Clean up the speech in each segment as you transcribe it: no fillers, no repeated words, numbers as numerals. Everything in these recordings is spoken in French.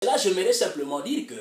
Là, j'aimerais simplement dire que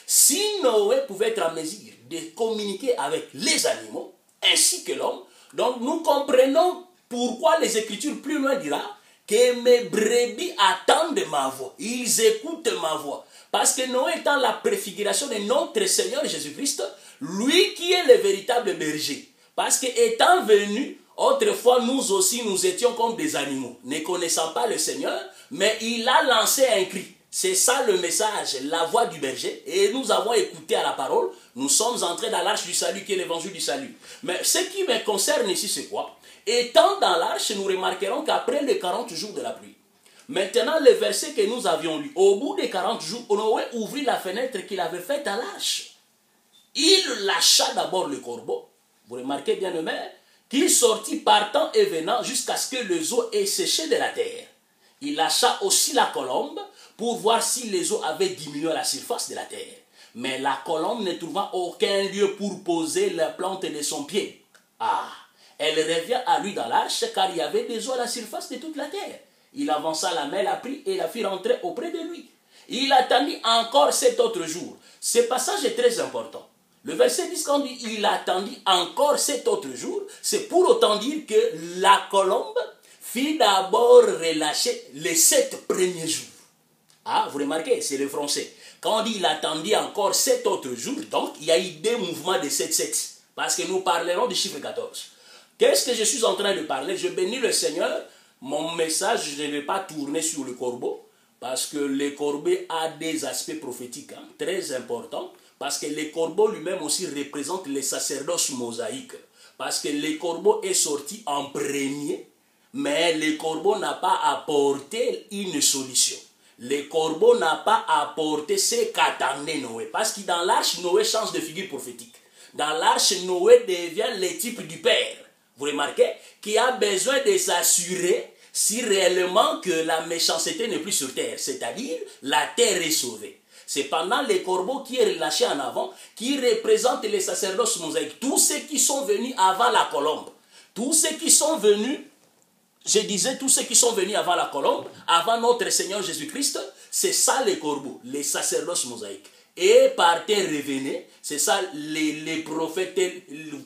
si Noé pouvait être en mesure de communiquer avec les animaux, ainsi que l'homme, donc nous comprenons pourquoi les Écritures plus loin dira que mes brebis attendent ma voix, ils écoutent ma voix. Parce que Noé étant la préfiguration de notre Seigneur Jésus-Christ, lui qui est le véritable berger. Parce qu'étant venu, autrefois nous aussi nous étions comme des animaux, ne connaissant pas le Seigneur, mais il a lancé un cri. C'est ça le message, la voix du berger. Et nous avons écouté à la parole, nous sommes entrés dans l'arche du salut qui est l'évangile du salut. Mais ce qui me concerne ici, c'est quoi? Étant dans l'arche, nous remarquerons qu'après les 40 jours de la pluie, maintenant le verset que nous avions lu, au bout des 40 jours, Noé ouvrit la fenêtre qu'il avait faite à l'arche. Il lâcha d'abord le corbeau, vous remarquez bien aimé, qu'il sortit partant et venant jusqu'à ce que les eaux aient séché de la terre. Il lâcha aussi la colombe pour voir si les eaux avaient diminué à la surface de la terre. Mais la colombe ne trouva aucun lieu pour poser la plante de son pied. Ah, elle revient à lui dans l'arche car il y avait des eaux à la surface de toute la terre. Il avança la main, la prit et la fit rentrer auprès de lui. Il attendit encore 7 autres jours. Ce passage est très important. Le verset 10, quand dit il attendit encore 7 autres jours, c'est pour autant dire que la colombe fit d'abord relâcher les 7 premiers jours. Ah, vous remarquez, c'est le français. Quand on dit il attendit encore 7 autres jours, donc il y a eu des mouvements de 7-7. Parce que nous parlerons du chiffre 14. Qu'est-ce que je suis en train de parler? Je bénis le Seigneur. Mon message, je ne vais pas tourner sur le corbeau. Parce que le corbeau a des aspects prophétiques très importants. Parce que le corbeau lui-même aussi représente les sacerdoces mosaïques. Parce que le corbeau est sorti en premier. Mais le corbeau n'a pas apporté une solution. Le corbeau n'a pas apporté ce qu'attendait Noé. Parce que dans l'arche, Noé change de figure prophétique. Dans l'arche, Noé devient le type du Père. Vous remarquez? Qui a besoin de s'assurer si réellement que la méchanceté n'est plus sur terre. C'est-à-dire, la terre est sauvée. C'est pendant les corbeaux qui est relâché en avant, qui représentent les sacerdoces mosaïques. Tous ceux qui sont venus avant la colombe. Tous ceux qui sont venus, je disais, tous ceux qui sont venus avant la colombe, avant notre Seigneur Jésus-Christ, c'est ça les corbeaux, les sacerdoces mosaïques. Et partez, revenez, c'est ça les prophètes,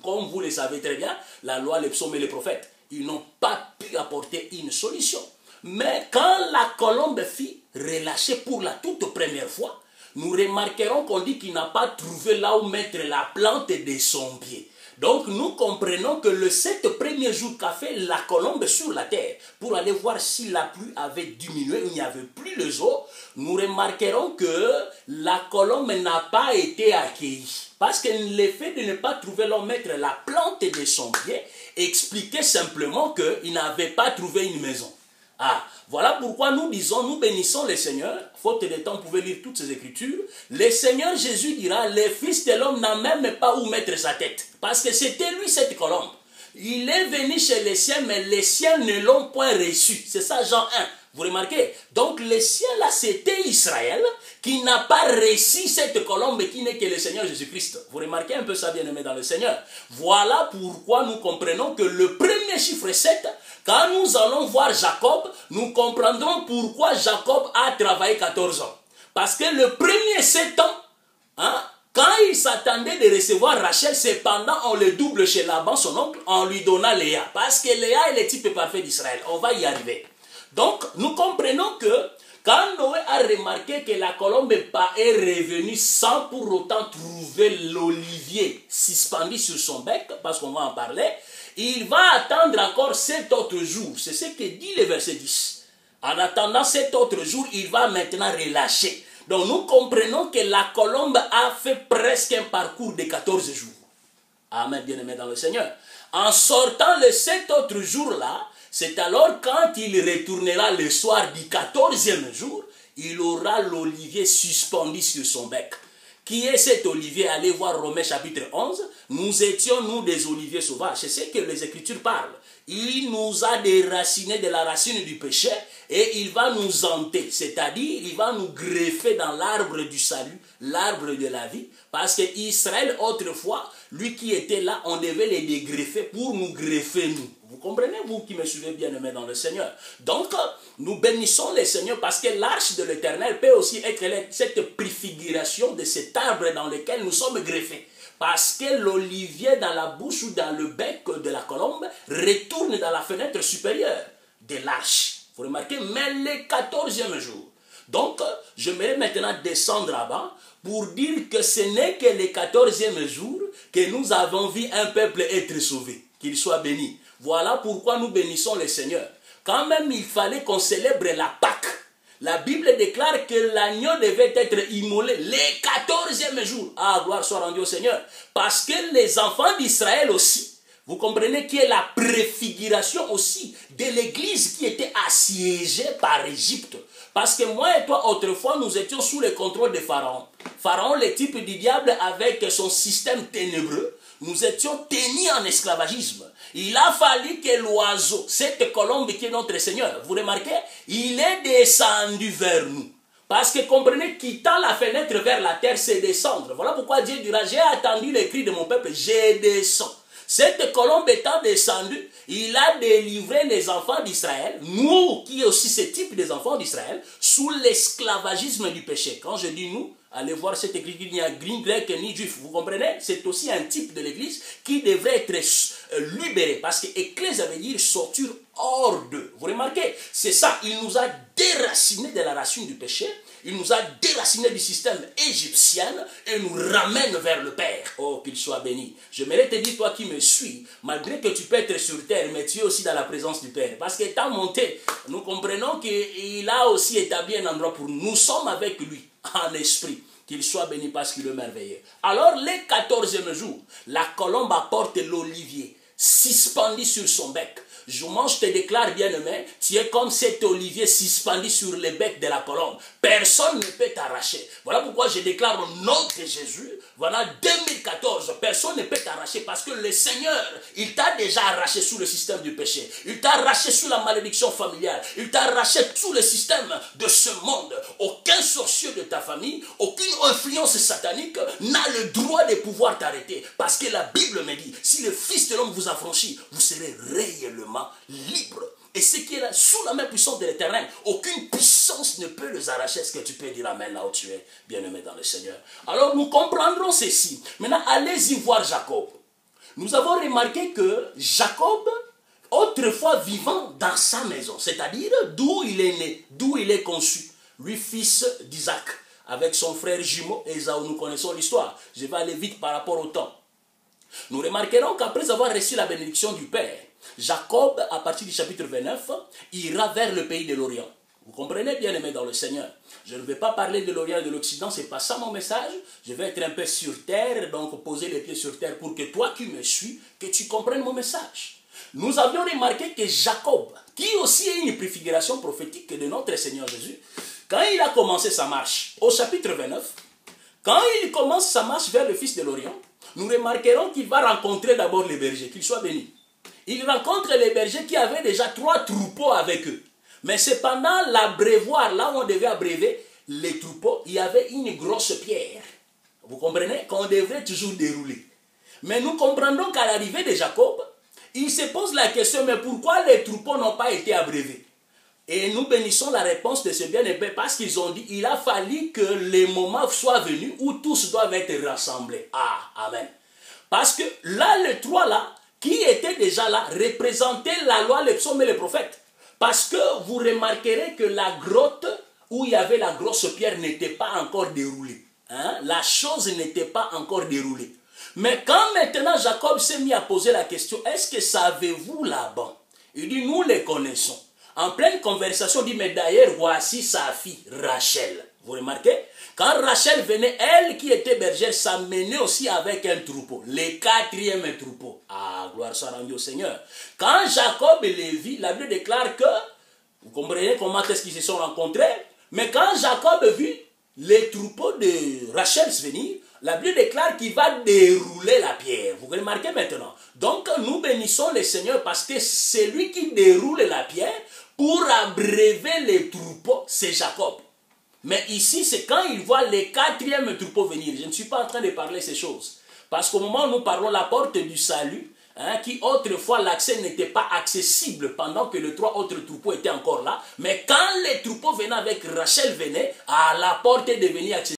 comme vous le savez très bien, la loi, les psaumes et les prophètes, ils n'ont pas pu apporter une solution. Mais quand la colombe fut relâchée pour la toute première fois, nous remarquerons qu'on dit qu'il n'a pas trouvé là où mettre la plante de son pied. Donc nous comprenons que le 7 premiers jours qu'a fait la colombe sur la terre, pour aller voir si la pluie avait diminué, il n'y avait plus les eaux, nous remarquerons que la colombe n'a pas été accueillie. Parce que l'effet de ne pas trouver là où mettre la plante de son pied expliquait simplement qu'il n'avait pas trouvé une maison. Ah, voilà pourquoi nous disons, nous bénissons le Seigneur, faute de temps, vous pouvez lire toutes ces écritures. Le Seigneur Jésus dira, le Fils de l'homme n'a même pas où mettre sa tête. Parce que c'était lui cette colombe. Il est venu chez les siens, mais les siens ne l'ont point reçu. C'est ça Jean 1. Vous remarquez? Donc les siens là, c'était Israël qui n'a pas reçu cette colombe qui n'est que le Seigneur Jésus-Christ. Vous remarquez un peu ça, bien-aimé dans le Seigneur? Voilà pourquoi nous comprenons que le premier chiffre 7, quand nous allons voir Jacob, nous comprendrons pourquoi Jacob a travaillé 14 ans. Parce que le premier 7 ans, quand il s'attendait de recevoir Rachel, cependant on le double chez Laban, son oncle, en lui donnant Léa. Parce que Léa est le type parfait d'Israël. On va y arriver. Donc, nous comprenons que quand Noé a remarqué que la colombe est revenue sans pour autant trouver l'olivier suspendu sur son bec, parce qu'on va en parler, il va attendre encore 7 autres jours. C'est ce que dit le verset 10. En attendant 7 autres jours, il va maintenant relâcher. Donc nous comprenons que la colombe a fait presque un parcours de 14 jours. Amen, bien-aimé dans le Seigneur. En sortant les 7 autres jours-là, c'est alors quand il retournera le soir du 14e jour, il aura l'olivier suspendu sur son bec. Qui est cet olivier? Allez voir Romains chapitre 11. Nous étions, nous, des oliviers sauvages. C'est ce que les Écritures parlent. Il nous a déracinés de la racine du péché et il va nous hanter. C'est-à-dire, il va nous greffer dans l'arbre du salut, l'arbre de la vie. Parce qu'Israël, autrefois, lui qui était là, on devait les dégreffer pour nous greffer, nous. Vous comprenez, vous qui me suivez bien aimé dans le Seigneur. Donc, nous bénissons le Seigneur parce que l'arche de l'Éternel peut aussi être cette préfiguration de cet arbre dans lequel nous sommes greffés. Parce que l'olivier dans la bouche ou dans le bec de la colombe retourne dans la fenêtre supérieure de l'arche. Vous remarquez, mais le 14e jour. Donc, j'aimerais maintenant descendre là-bas pour dire que ce n'est que le 14e jour que nous avons vu un peuple être sauvé. Qu'il soit béni. Voilà pourquoi nous bénissons le Seigneur. Quand même, il fallait qu'on célèbre la Pâque. La Bible déclare que l'agneau devait être immolé le 14e jour. Ah, gloire soit rendue au Seigneur. Parce que les enfants d'Israël aussi, vous comprenez qu'il y a la préfiguration aussi de l'église qui était assiégée par Égypte. Parce que moi et toi, autrefois, nous étions sous le contrôle de Pharaon. Pharaon, le type du diable avec son système ténébreux, nous étions tenus en esclavagisme. Il a fallu que l'oiseau, cette colombe qui est notre Seigneur, vous remarquez, il est descendu vers nous. Parce que comprenez, quittant la fenêtre vers la terre, c'est descendre. Voilà pourquoi Dieu dira, j'ai attendu les cris de mon peuple, je descends. Cette colombe étant descendue, il a délivré les enfants d'Israël, nous qui aussi ce type des enfants d'Israël, sous l'esclavagisme du péché. Quand je dis nous, allez voir cette église, il n'y a ni grec ni juif, vous comprenez? C'est aussi un type de l'église qui devrait être libéré, parce que ecclésia veut dire sortir hors d'eux. Vous remarquez? C'est ça, il nous a déracinés de la racine du péché, il nous a déracinés du système égyptien et nous ramène vers le Père. Oh, qu'il soit béni. J'aimerais te dire, toi qui me suis, malgré que tu peux être sur terre, mais tu es aussi dans la présence du Père. Parce qu'étant monté, nous comprenons qu'il a aussi établi un endroit pour nous. Nous sommes avec lui en esprit. Qu'il soit béni parce qu'il est merveilleux. Alors, le 14e jour, la colombe apporte l'olivier, suspendu sur son bec. Je te déclare, bien-aimé, tu es comme cet olivier suspendu sur le bec de la colombe. Personne ne peut t'arracher. Voilà pourquoi je déclare au nom de Jésus, voilà 2014, personne ne peut t'arracher parce que le Seigneur, il t'a déjà arraché sous le système du péché. Il t'a arraché sous la malédiction familiale. Il t'a arraché sous le système de ce monde. Aucun sorcier de ta famille, aucune influence satanique n'a le droit de pouvoir t'arrêter. Parce que la Bible me dit, si le Fils de l'homme vous affranchit, vous serez réellement libre. Et ce qui est là, sous la main puissante de l'Éternel, aucune puissance ne peut les arracher. Est-ce que tu peux dire amen là où tu es, bien-aimé dans le Seigneur? Alors nous comprendrons ceci. Maintenant, allez-y voir Jacob. Nous avons remarqué que Jacob, autrefois vivant dans sa maison, c'est-à-dire d'où il est né, d'où il est conçu, lui fils d'Isaac, avec son frère jumeau Ésaü, nous connaissons l'histoire. Je vais aller vite par rapport au temps. Nous remarquerons qu'après avoir reçu la bénédiction du Père, Jacob, à partir du chapitre 29, ira vers le pays de l'Orient. Vous comprenez, bien aimé dans le Seigneur. Je ne vais pas parler de l'Orient et de l'Occident, ce n'est pas ça mon message. Je vais être un peu sur terre, donc poser les pieds sur terre pour que toi qui me suis, que tu comprennes mon message. Nous avions remarqué que Jacob, qui aussi est une préfiguration prophétique de notre Seigneur Jésus, quand il a commencé sa marche, au chapitre 29, quand il commence sa marche vers le Fils de l'Orient, nous remarquerons qu'il va rencontrer d'abord les bergers, qu'ils soient bénis. Il rencontre les bergers qui avaient déjà 3 troupeaux avec eux. Mais cependant, l'abreuvoir, là où on devait abreuver les troupeaux, il y avait une grosse pierre. Vous comprenez? Qu'on devrait toujours dérouler. Mais nous comprendrons qu'à l'arrivée de Jacob, il se pose la question, mais pourquoi les troupeaux n'ont pas été abreuvés? Et nous bénissons la réponse de ce bien-aimé parce qu'ils ont dit, il a fallu que le moment soit venu où tous doivent être rassemblés. Ah, amen. Parce que là, les 3 là, qui étaient déjà là, représentaient la loi, les psaumes et les prophètes. Parce que vous remarquerez que la grotte où il y avait la grosse pierre n'était pas encore déroulée. Hein? La chose n'était pas encore déroulée. Mais quand maintenant Jacob s'est mis à poser la question, est-ce que savez-vous Laban? Il dit, nous les connaissons. En pleine conversation, il dit, mais d'ailleurs, voici sa fille, Rachel. Vous remarquez? Quand Rachel venait, elle qui était bergère, s'amenait aussi avec un troupeau, le 4e troupeau. Ah, gloire soit rendue au Seigneur. Quand Jacob et Lévi, la Bible déclare que, vous comprenez comment est-ce qu'ils se sont rencontrés, mais quand Jacob vit les troupeaux de Rachel venir, la Bible déclare qu'il va dérouler la pierre. Vous remarquez maintenant? Donc, nous bénissons le Seigneur parce que c'est lui qui déroule la pierre pour abreuver les troupeaux, c'est Jacob. Mais ici, c'est quand il voit le 4e troupeau venir. Je ne suis pas en train de parler ces choses. Parce qu'au moment où nous parlons la porte du salut, hein, qui autrefois l'accès n'était pas accessible pendant que les 3 autres troupeaux étaient encore là. Mais quand les troupeaux venaient avec Rachel venaient, la porte est devenue accessible.